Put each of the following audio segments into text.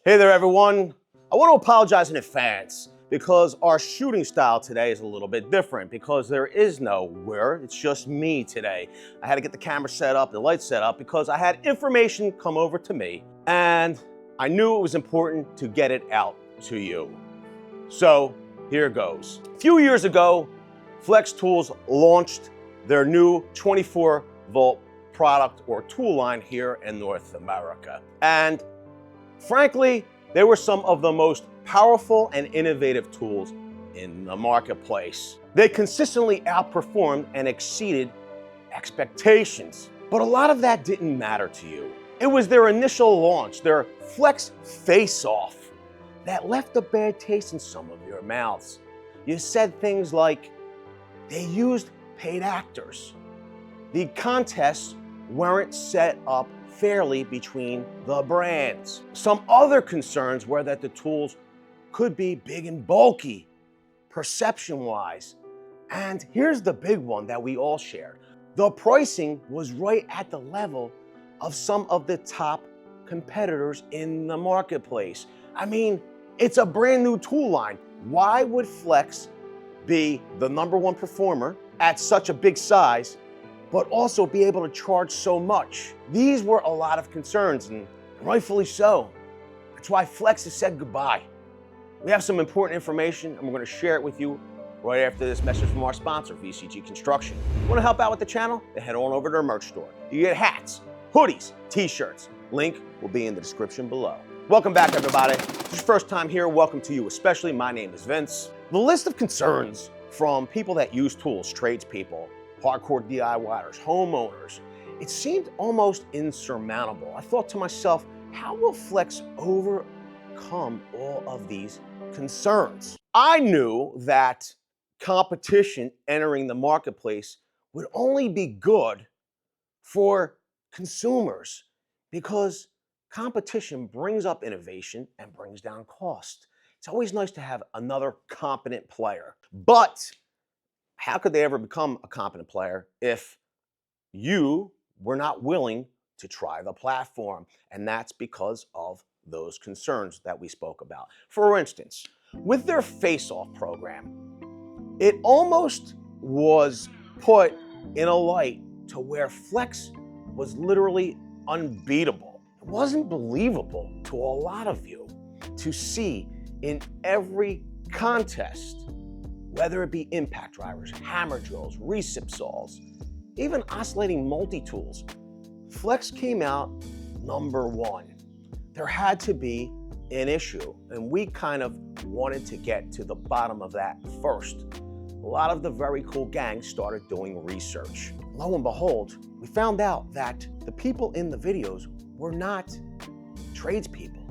Hey there, everyone. I want to apologize in advance because our shooting style today is a little bit different because there is no we're, it's just me today. I had to get the camera set up, the lights set up because I had information come over to me and I knew it was important to get it out to you. So here goes. A few years ago, Flex Tools launched their new 24-volt product or tool line here in North America. And frankly, they were some of the most powerful and innovative tools in the marketplace. They consistently outperformed and exceeded expectations. But a lot of that didn't matter to you. It was their initial launch, their Flex Faceof, that left a bad taste in some of your mouths. You said things like, they used paid actors. The contests weren't set up fairly between the brands. Some other concerns were that the tools could be big and bulky, perception-wise. And here's the big one that we all shared. The pricing was right at the level of some of the top competitors in the marketplace. I mean, it's a brand new tool line. Why would Flex be the #1 performer at such a big size, but also be able to charge so much? These were a lot of concerns, and rightfully so. That's why Flex has said goodbye. We have some important information, and we're going to share it with you right after this message from our sponsor, VCG Construction. Want to help out with the channel? Then head on over to their merch store. You get hats, hoodies, t-shirts. Link will be in the description below. Welcome back, everybody. If it's your first time here, welcome to you especially. My name is Vince. The list of concerns from people that use tools, tradespeople, hardcore DIYers, homeowners, it seemed almost insurmountable. I thought to myself, how will Flex overcome all of these concerns? I knew that competition entering the marketplace would only be good for consumers because competition brings up innovation and brings down cost. It's always nice to have another competent player, but how could they ever become a competent player if you were not willing to try the platform? And that's because of those concerns that we spoke about. For instance, with their Faceof program, it almost was put in a light to where Flex was literally unbeatable. It wasn't believable to a lot of you to see in every contest, whether it be impact drivers, hammer drills, recip saws, even oscillating multi-tools, Flex came out #1. There had to be an issue, and we kind of wanted to get to the bottom of that first. A lot of the very cool gangs started doing research. Lo and behold, we found out that the people in the videos were not tradespeople.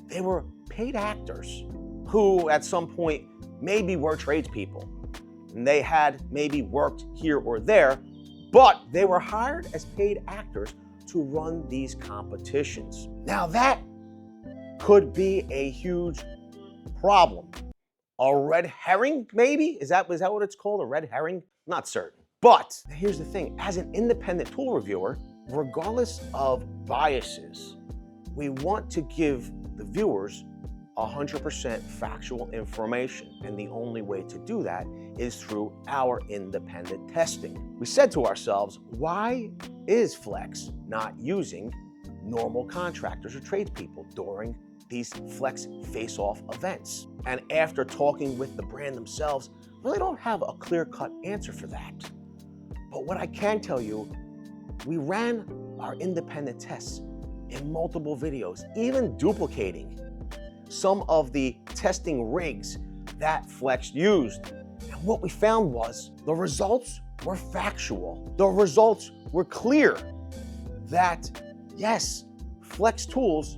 They were paid actors who at some point maybe were tradespeople, and they had maybe worked here or there, but they were hired as paid actors to run these competitions. Now that could be a huge problem. A red herring, maybe? Is that what it's called, a red herring? Not certain. But here's the thing, as an independent tool reviewer, regardless of biases, we want to give the viewers 100% factual information, and the only way to do that is through our independent testing. We said to ourselves, why is Flex not using normal contractors or tradespeople during these Flex Face-Off events? And after talking with the brand themselves, really don't have a clear-cut answer for that. But what I can tell you, we ran our independent tests in multiple videos, even duplicating some of the testing rigs that Flex used. And what we found was the results were factual. The results were clear that, yes, Flex tools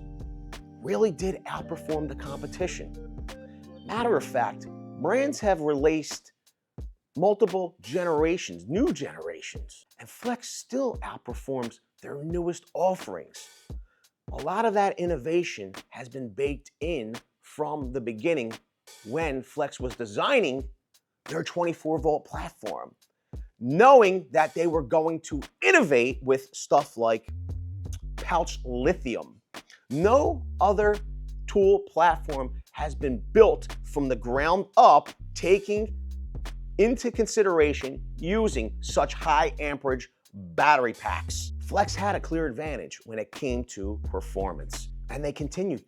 really did outperform the competition. Matter of fact, brands have released multiple generations, new generations, and Flex still outperforms their newest offerings. A lot of that innovation has been baked in from the beginning when Flex was designing their 24-volt platform, knowing that they were going to innovate with stuff like pouch lithium. No other tool platform has been built from the ground up, taking into consideration using such high amperage battery packs. Flex had a clear advantage when it came to performance. And they continue to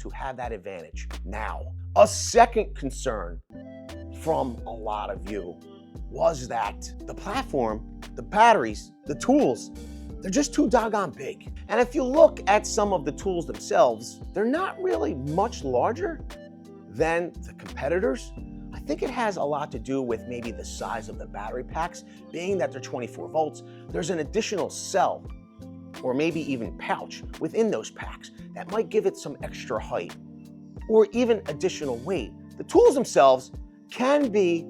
have that advantage now. A second concern from a lot of you was that the platform, the batteries, the tools, they're just too doggone big. And if you look at some of the tools themselves, they're not really much larger than the competitors. I think it has a lot to do with maybe the size of the battery packs, being that they're 24 volts. There's an additional cell or maybe even pouch within those packs that might give it some extra height or even additional weight. The tools themselves can be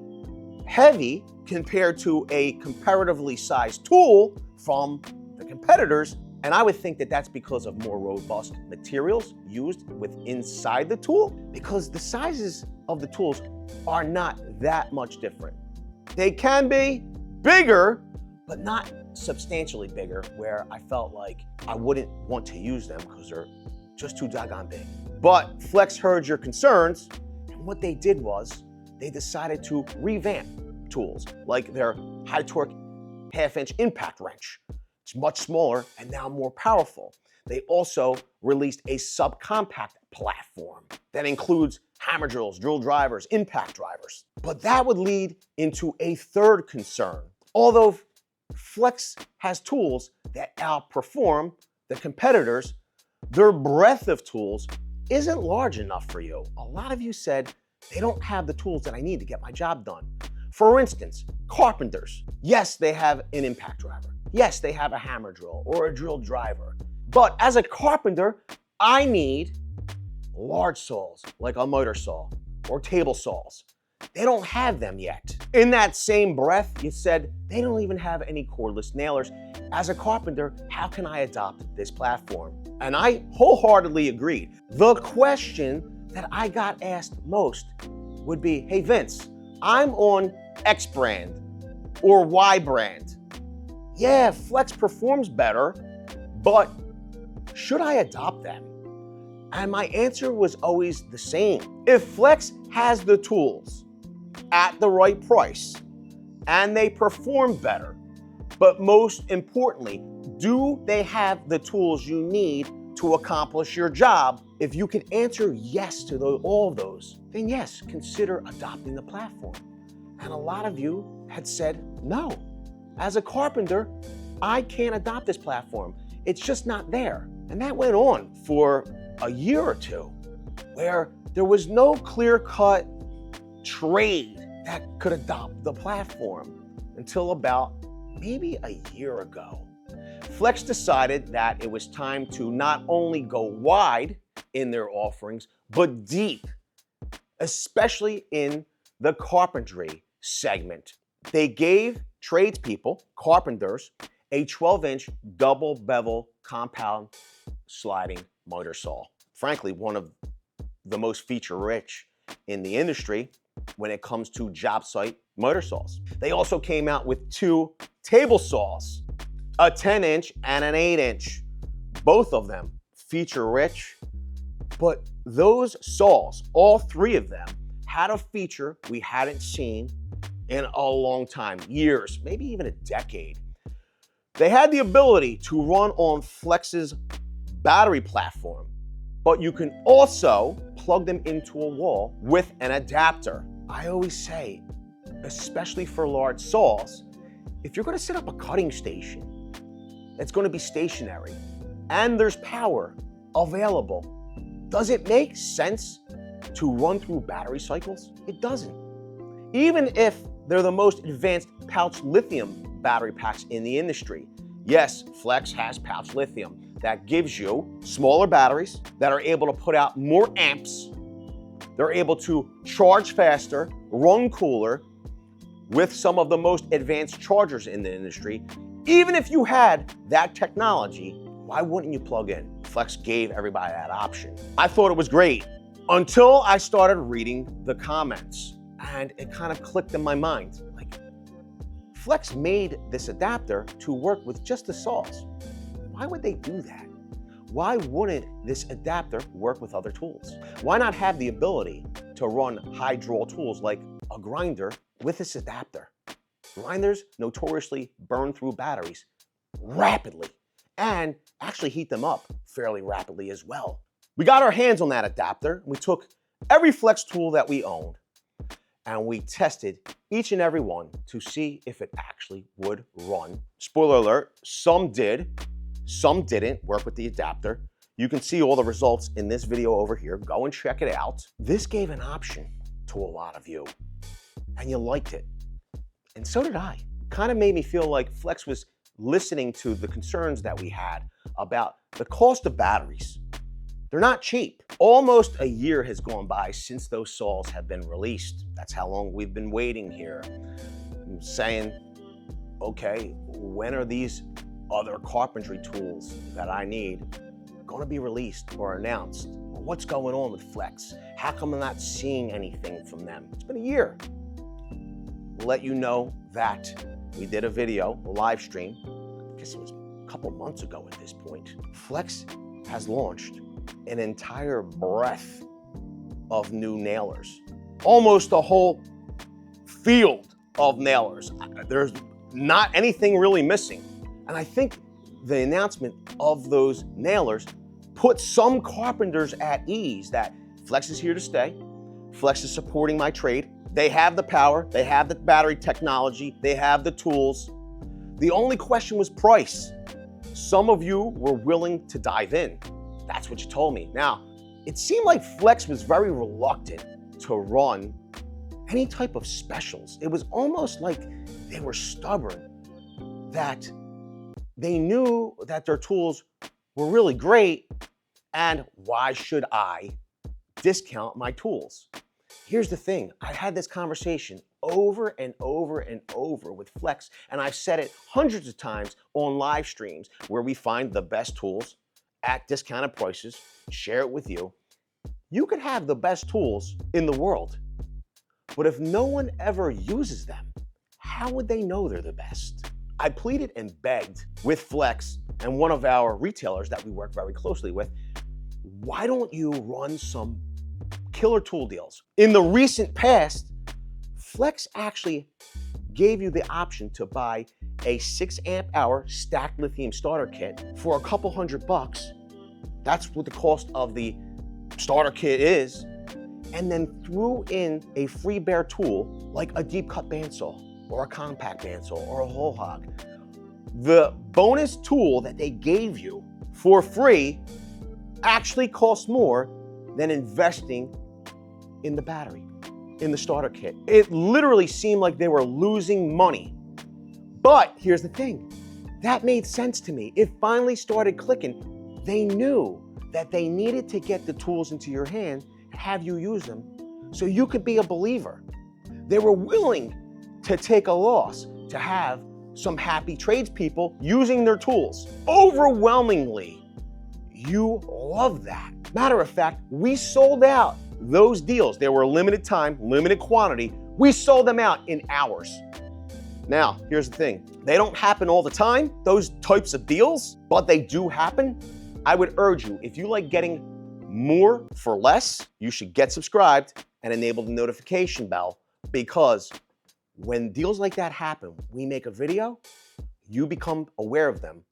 heavy compared to a comparatively sized tool from the competitors, and I would think that that's because of more robust materials used inside the tool, because the sizes of the tools are not that much different. They can be bigger, but not substantially bigger, where I felt like I wouldn't want to use them because they're just too doggone big. But Flex heard your concerns, and what they did was they decided to revamp tools like their high torque half-inch impact wrench. It's much smaller and now more powerful. They also released a subcompact platform that includes hammer drills, drill drivers, impact drivers. But that would lead into a third concern. Although Flex has tools that outperform the competitors, their breadth of tools isn't large enough for you. A lot of you said they don't have the tools that I need to get my job done. For instance, carpenters. Yes, they have an impact driver. Yes, they have a hammer drill or a drill driver. But as a carpenter, I need large saws like a miter saw or table saws. They don't have them yet. In that same breath, you said they don't even have any cordless nailers. As a carpenter, how can I adopt this platform? And I wholeheartedly agreed. The question that I got asked most would be, hey Vince, I'm on X brand or Y brand. Yeah, Flex performs better, but should I adopt them? And my answer was always the same. If Flex has the tools at the right price and they perform better, but most importantly, do they have the tools you need to accomplish your job? If you can answer yes to all of those, then yes, consider adopting the platform. And a lot of you had said, no, as a carpenter, I can't adopt this platform. It's just not there. And that went on for a year or two, where there was no clear-cut trade that could adopt the platform until about maybe a year ago. Flex decided that it was time to not only go wide in their offerings, but deep, especially in the carpentry segment. They gave tradespeople, carpenters, a 12-inch double bevel compound sliding miter saw. Frankly, one of the most feature-rich in the industry when it comes to job site miter saws. They also came out with two table saws, a 10-inch and an 8-inch. Both of them feature-rich, but those saws, all three of them, had a feature we hadn't seen in a long time, years, maybe even a decade. They had the ability to run on Flex's battery platform, but you can also plug them into a wall with an adapter. I always say, especially for large saws, if you're going to set up a cutting station that's going to be stationary and there's power available, does it make sense to run through battery cycles? It doesn't. Even if they're the most advanced pouch lithium battery packs in the industry. Yes, Flex has pouch lithium that gives you smaller batteries that are able to put out more amps. They're able to charge faster, run cooler, with some of the most advanced chargers in the industry. Even if you had that technology, why wouldn't you plug in? Flex gave everybody that option. I thought it was great until I started reading the comments, and it kind of clicked in my mind. Like, Flex made this adapter to work with just the saws. Why would they do that? why wouldn't this adapter work with other tools? Why not have the ability to run high draw tools like a grinder with this adapter? Grinders notoriously burn through batteries rapidly and actually heat them up fairly rapidly as well. We got our hands on that adapter. We took every flex tool that we owned and we tested each and every one to see if it actually would run. Spoiler alert, some did, some didn't work with the adapter. You can see all the results in this video over here. Go and check it out. This gave an option to a lot of you and you liked it. And so did I. Kind of made me feel like Flex was listening to the concerns that we had about the cost of batteries. They're not cheap. Almost a year has gone by since those saws have been released. That's how long we've been waiting here. I'm saying, okay, when are these other carpentry tools that I need going to be released or announced? What's going on with Flex? How come I'm not seeing anything from them? It's been a year. Let you know that we did a video, a live stream, I guess it was a couple months ago at this point. Flex has launched an entire breadth of new nailers. Almost a whole field of nailers. There's not anything really missing. And I think the announcement of those nailers put some carpenters at ease that Flex is here to stay. Flex is supporting my trade. They have the power, they have the battery technology, they have the tools. The only question was price. Some of you were willing to dive in. That's what you told me. Now, it seemed like Flex was very reluctant to run any type of specials. It was almost like they were stubborn, that they knew that their tools were really great, and why should I discount my tools? Here's the thing, I had this conversation over and over and over with Flex, and I've said it hundreds of times on live streams where we find the best tools at discounted prices, share it with you. You could have the best tools in the world, but if no one ever uses them, how would they know they're the best? I pleaded and begged with Flex and one of our retailers that we work very closely with, why don't you run some killer tool deals? In the recent past, Flex actually gave you the option to buy a 6 amp hour stacked lithium starter kit for a couple $100. That's what the cost of the starter kit is. And then threw in a free bare tool like a deep cut bandsaw or a compact bandsaw or a whole hog. The bonus tool that they gave you for free actually costs more than investing in the battery, in the starter kit. It literally seemed like they were losing money. But here's the thing, that made sense to me. It finally started clicking. They knew that they needed to get the tools into your hand and have you use them so you could be a believer. They were willing to take a loss to have some happy tradespeople using their tools. Overwhelmingly, you love that. Matter of fact, we sold out those deals. They were limited time, limited quantity. We sold them out in hours. Now, here's the thing. They don't happen all the time, those types of deals, but they do happen. I would urge you, if you like getting more for less, you should get subscribed and enable the notification bell, because when deals like that happen, we make a video, you become aware of them,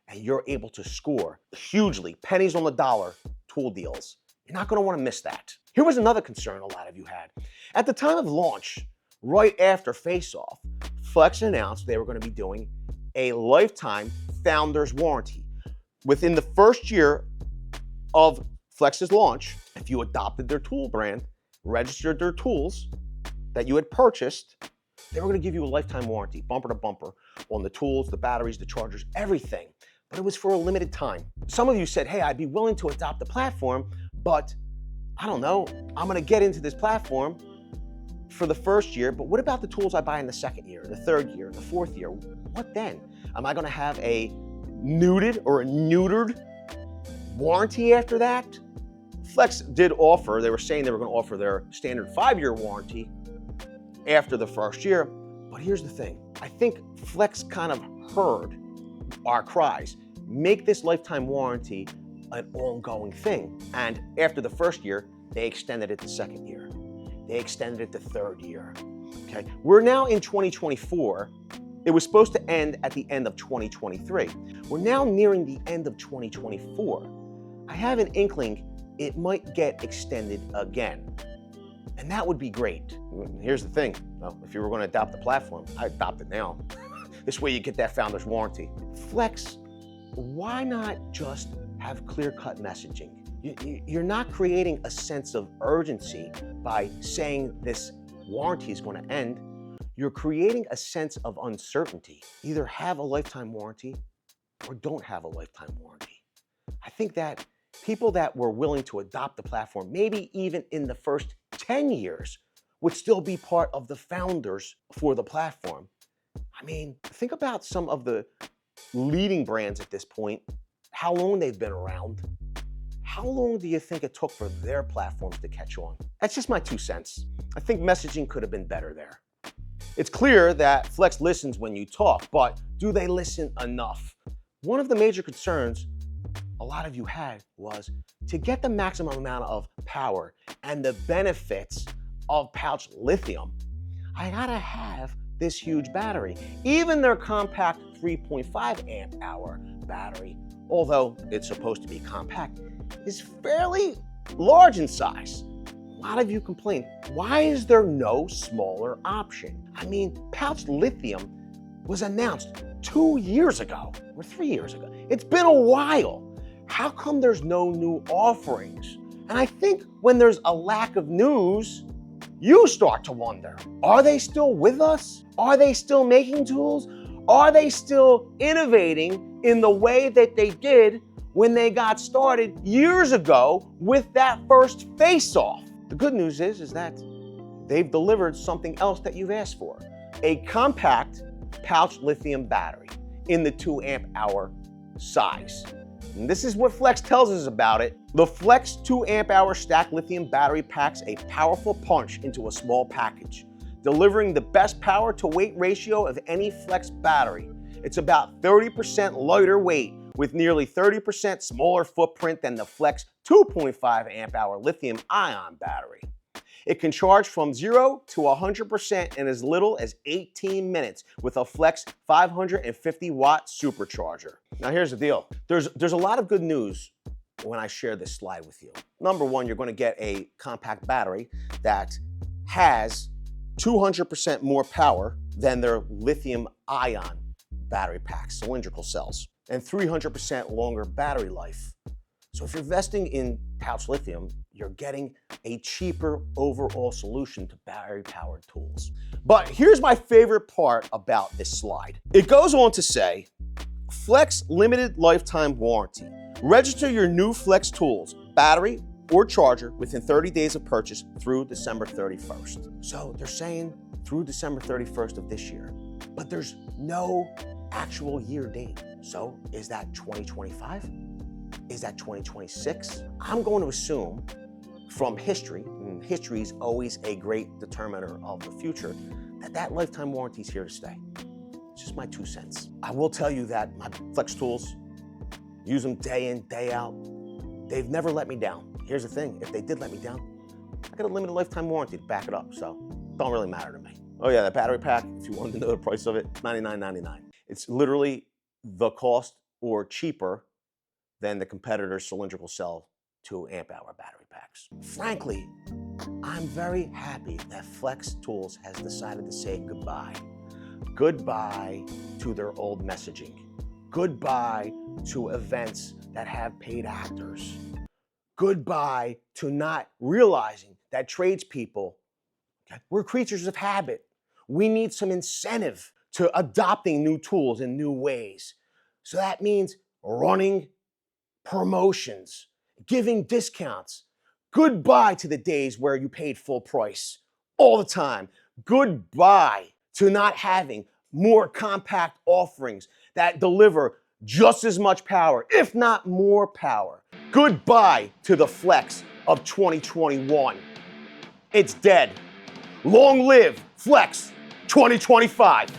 and you're able to score hugely, pennies on the dollar tool deals. You're not gonna wanna miss that. Here was another concern a lot of you had. At the time of launch, right after Faceof, Flex announced they were gonna be doing a lifetime founder's warranty. Within the first year of Flex's launch, if you adopted their tool brand, registered their tools that you had purchased, they were gonna give you a lifetime warranty, bumper to bumper, on the tools, the batteries, the chargers, everything. But it was for a limited time. Some of you said, hey, I'd be willing to adopt the platform, but I don't know, I'm gonna get into this platform for the first year, but what about the tools I buy in the second year, the third year, the fourth year? What then? Am I gonna have a neutered warranty after that? Flex did offer, they were saying they were gonna offer their standard 5-year warranty after the first year, but here's the thing. I think Flex kind of heard our cries. Make this lifetime warranty an ongoing thing. And after the first year, they extended it to second year. They extended it to third year. Okay, we're now in 2024. It was supposed to end at the end of 2023. We're now nearing the end of 2024. I have an inkling it might get extended again. And that would be great. Here's the thing, well, if you were going to adopt the platform, I adopt it now. This way you get that founder's warranty. Flex, why not just have clear-cut messaging? You're not creating a sense of urgency by saying this warranty is going to end. You're creating a sense of uncertainty. Either have a lifetime warranty or don't have a lifetime warranty. I think that people that were willing to adopt the platform, maybe even in the first 10 years, would still be part of the founders for the platform. I mean, think about some of the leading brands at this point, how long they've been around. How long do you think it took for their platforms to catch on? That's just my 2 cents. I think messaging could have been better there. It's clear that Flex listens when you talk, but do they listen enough? One of the major concerns a lot of you had was to get the maximum amount of power and the benefits of pouch lithium, I gotta have this huge battery. Even their compact 3.5 amp hour battery, although it's supposed to be compact, is fairly large in size. A lot of you complained, why is there no smaller option? I mean, pouch lithium was announced 2 years ago or 3 years ago. It's been a while. How come there's no new offerings? And I think when there's a lack of news, you start to wonder, are they still with us? Are they still making tools? Are they still innovating in the way that they did when they got started years ago with that first Faceof? The good news is that they've delivered something else that you've asked for, a compact pouch lithium battery in the 2 amp hour size. And this is what Flex tells us about it. The Flex 2 amp hour stacked lithium battery packs a powerful punch into a small package, delivering the best power to weight ratio of any Flex battery. It's about 30% lighter weight with nearly 30% smaller footprint than the Flex 2.5 amp hour lithium ion battery. It can charge from 0 to 100% in as little as 18 minutes with a Flex 550 watt supercharger. Now here's the deal. There's a lot of good news when I share this slide with you. Number one, you're going to get a compact battery that has 200% more power than their lithium ion battery packs, cylindrical cells, and 300% longer battery life. So if you're investing in pouch lithium, you're getting a cheaper overall solution to battery-powered tools. But here's my favorite part about this slide. It goes on to say, Flex limited lifetime warranty. Register your new Flex tools, battery or charger within 30 days of purchase through December 31st. So they're saying through December 31st of this year, but there's no actual year date. So is that 2025? Is that 2026? I'm going to assume from history, and history is always a great determiner of the future, that lifetime warranty is here to stay. It's just my 2 cents. I will tell you that my Flex tools, use them day in, day out. They've never let me down. Here's the thing, if they did let me down, I got a limited lifetime warranty to back it up, so it don't really matter to me. Oh yeah, that battery pack, if you wanted to know the price of it, $99.99. It's literally the cost or cheaper than the competitor's cylindrical cell 2 amp hour battery packs. Frankly, I'm very happy that Flex Tools has decided to say goodbye. Goodbye to their old messaging. Goodbye to events that have paid actors. Goodbye to not realizing that tradespeople, we're creatures of habit. We need some incentive to adopting new tools in new ways. So that means running promotions, giving discounts. Goodbye to the days where you paid full price all the time. Goodbye to not having more compact offerings that deliver just as much power, if not more power. Goodbye to the Flex of 2021. It's dead. Long live Flex 2025.